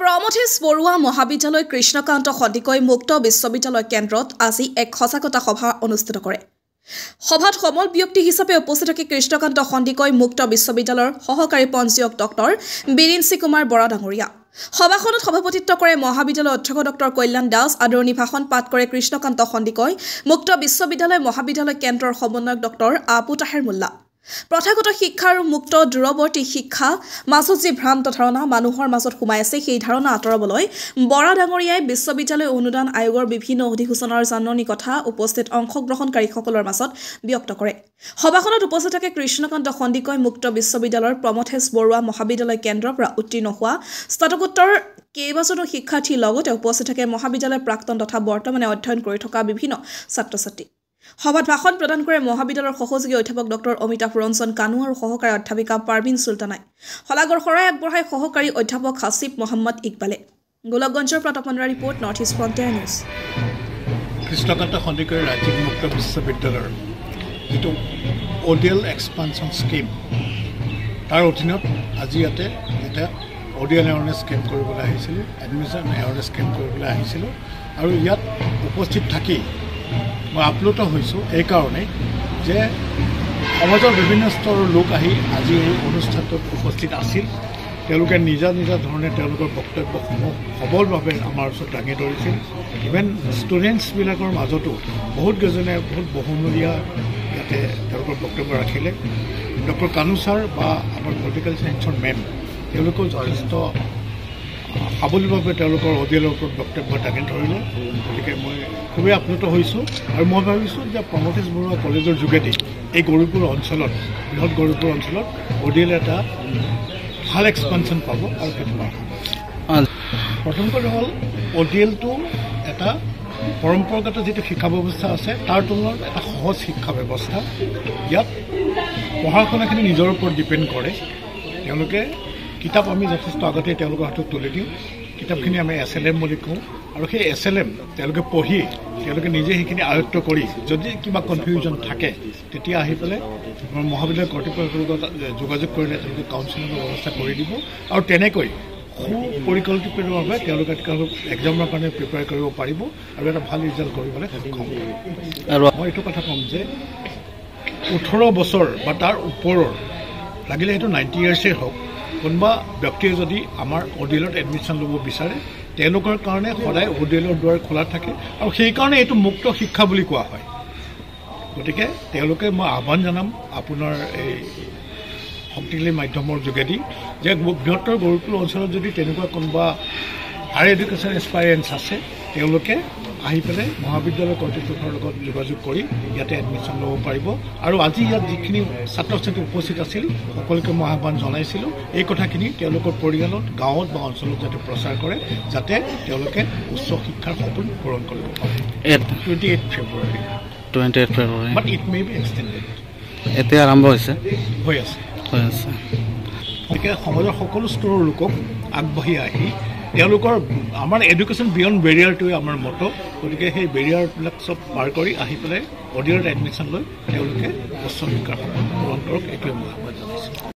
প্ৰমথেশ বৰুৱা মহাবিদ্যালয় কৃষ্ণকান্ত সন্দিকৈ মুক্ত বিশ্ববিদ্যালয় কেন্দ্ৰত আজি এক সজাগতা সভা অনুষ্ঠিত কৰে। সভাত সমল ব্যক্তি হিচাপে উপস্থিত থাকে কৃষ্ণকান্ত সন্দিকৈ মুক্ত বিশ্ববিদ্যালয়ৰ সহকাৰী পঞ্জীয়ক ডক্টৰ বীৰেঞ্চি কুমাৰ বৰা ডাঙৰীয়া। সভাখনত সভাপতিত্ব কৰে মহাবিদ্যালয়ৰ অধ্যক্ষ ডক্টৰ কল্যাণ দাস। আদৰণি ভাষণ পাঠ কৰে কৃষ্ণকান্ত সন্দিকৈ মুক্ত বিশ্ববিদ্যালয় মহাবিদ্যালয় কেন্দ্ৰৰ সমন্বয়ক ডক্টৰ আবু তাহেৰ মোল্লা। প্ৰথাগত শিক্ষা আৰু মুক্ত দূৰৱৰ্তী শিক্ষা মাজত যি ভ্ৰান্ত ধাৰণা মানুহৰ মাজত সোমাই আছে সেই ধাৰণা আঁতৰাবলৈ বৰা ডাঙৰীয়াই বিশ্ববিদ্যালয় অনুদান আয়োগৰ বিভিন্ন অধিসূচনাৰ জাননী কথা উপস্থিত অংশগ্ৰহণকাৰীসকলৰ মাজত ব্যক্ত কৰে। সভাখনত উপস্থিত থাকে কৃষ্ণকান্ত সন্দিকৈ মুক্ত বিশ্ববিদ্যালয়ৰ প্ৰমথেশ বৰুৱা মহাবিদ্যালয় কেন্দ্ৰৰ পৰা উত্তীৰ্ণ হোৱা স্নাতকোত্তৰ কেইবাজনো শিক্ষাৰ্থীৰ লগতে উপস্থিত থাকে মহাবিদ্যালয়ৰ প্ৰাক্তন তথা বৰ্তমানে অধ্যয়ন কৰি থকা বিভিন্ন ছাত্ৰ-ছাত্ৰী। সভাত ভাষণ প্ৰদান কৰে মহাবিদ্যালয়ৰ সহযোগী অধ্যাপক ডক্টৰ অমিতাভ ৰঞ্জন কানু আৰু সহকাৰী অধ্যাপিকা পাৰভিন চুলতানাই। শলাগৰ শৰাই আগবঢ়াই সহকাৰী অধ্যাপক হাছিব মহম্মদ ইকবালে। গোলকগঞ্জৰ পৰা তপনৰা report, north east frontier news. Krishnakanta Sandikai ৰাজ্যিক মুক্ত বিশ্ববিদ্যালয়ৰ যিটো অডিয়েল এক্সপানশ্যন স্কিম তাৰ অধীনত আজি ইয়াতে এটা অডিয়েল এৱাৰনেছ কেম্প কৰিবলৈ আহিছিলোঁ, এডমিশ্যন এৱাৰনেছ কেম্প কৰিবলৈ আহিছিলোঁ আৰু ইয়াত উপস্থিত থাকি মই আপ্লুত হৈছোঁ এইকাৰণে যে সমাজৰ বিভিন্ন স্তৰৰ লোক আহি আজি এই অনুষ্ঠানটোত উপস্থিত আছিল। তেওঁলোকে নিজা নিজা ধৰণে তেওঁলোকৰ বক্তব্যসমূহ সবলভাৱে আমাৰ ওচৰত দাঙি ধৰিছিল। ইভেন ষ্টুডেণ্টছবিলাকৰ মাজতো বহুতকেইজনে বহুত বহুমূলীয়া ইয়াতে তেওঁলোকৰ বক্তব্য ৰাখিলে। ডক্টৰ কানু ছাৰ বা আমাৰ পলিটিকেল ছায়েন্সৰ মেম তেওঁলোকেও যথেষ্ট সাৱলীলভাৱে তেওঁলোকৰ অডিয়েলৰ ওপৰত বক্তব্য দাঙি ধৰিলে। গতিকে মই খুবেই আপ্লুত হৈছোঁ আৰু মই ভাবিছোঁ যে প্ৰমথেশ বৰুৱা কলেজৰ যোগেদি এই গৌৰীপুৰ অঞ্চলত বৃহৎ গৌৰীপুৰ অঞ্চলত অডিয়েল এটা ভাল এক্সপানশ্যন পাব আৰু সেইটো প্ৰথম কথা হ'ল অডিয়েলটো এটা পৰম্পৰাগত যিটো শিক্ষা ব্যৱস্থা আছে তাৰ তুলনাত এটা সহজ শিক্ষা ব্যৱস্থা। ইয়াত পঢ়া শুনাখিনি নিজৰ ওপৰত ডিপেণ্ড কৰে। তেওঁলোকে কিতাপ আমি যথেষ্ট আগতে তেওঁলোকৰ হাতত তুলি দিওঁ। কিতাপখিনি আমি SLM বুলি কওঁ আৰু সেই SLM তেওঁলোকে পঢ়ি তেওঁলোকে নিজে সেইখিনি আয়ত্ব কৰি যদি কিবা কনফিউজন থাকে তেতিয়া আহি পেলাই মহাবিদ্যালয় কৰ্তৃপক্ষৰ লগত যোগাযোগ কৰিলে তেওঁলোকে কাউন্সিলিঙৰ ব্যৱস্থা কৰি দিব আৰু তেনেকৈ সুপৰিকল্পিতভাৱে তেওঁলোকে এক্সামৰ কাৰণে প্ৰিপেয়াৰ কৰিব পাৰিব আৰু এটা ভাল ৰিজাল্ট কৰিবলৈ সক্ষম হ'ব। আৰু মই এইটো কথা ক'ম যে 18 বছৰ বা তাৰ ওপৰৰ লাগিলে সেইটো 90 ইয়াৰ্ছেই হওক কোনোবা ব্যক্তিয়ে যদি আমাৰ অডিয়েলত এডমিশ্যন ল'ব বিচাৰে তেওঁলোকৰ কাৰণে সদায় অডিয়েলৰ দুৱাৰ খোলা থাকে আৰু সেইকাৰণে এইটো মুক্ত শিক্ষা বুলি কোৱা হয়। গতিকে তেওঁলোকে মই আহ্বান জনাম আপোনাৰ এই শক্তিশালী মাধ্যমৰ যোগেদি যে বৃহত্তৰ গৌৰীপুৰ অঞ্চলত যদি তেনেকুৱা কোনোবা হায়াৰ এডুকেশ্যন এক্সপাৰিয়েঞ্চ আছে তেওঁলোকে আহি পেলাই মহাবিদ্যালয় কৰ্তৃপক্ষৰ লগত যোগাযোগ কৰি ইয়াতে এডমিশ্যন ল'ব পাৰিব। আৰু আজি ইয়াত যিখিনি ছাত্ৰ ছাত্ৰী উপস্থিত আছিল সকলোকে মই আহ্বান জনাইছিলোঁ এই কথাখিনি তেওঁলোকৰ পৰিয়ালত গাঁৱত বা অঞ্চলত যাতে প্ৰচাৰ কৰে যাতে তেওঁলোকে উচ্চ শিক্ষাৰ সপোন পূৰণ কৰিব পাৰে। 28 February but it may be extended. এতিয়া আৰম্ভ হৈছে হৈ আছে। গতিকে সমাজৰ সকলো স্তৰৰ লোকক আগবাঢ়ি আহি তেওঁলোকৰ আমাৰ এডুকেশ্যন বিয়ণ্ড বেৰিয়াৰটোৱে আমাৰ মটো। গতিকে সেই বেৰিয়াৰবিলাক চব পাৰ কৰি আহি পেলাই অডিয়েলত এডমিশ্যন লৈ তেওঁলোকে উচ্চ শিক্ষাৰ সপোন পূৰণ কৰক এইটোৱে মই আহ্বান।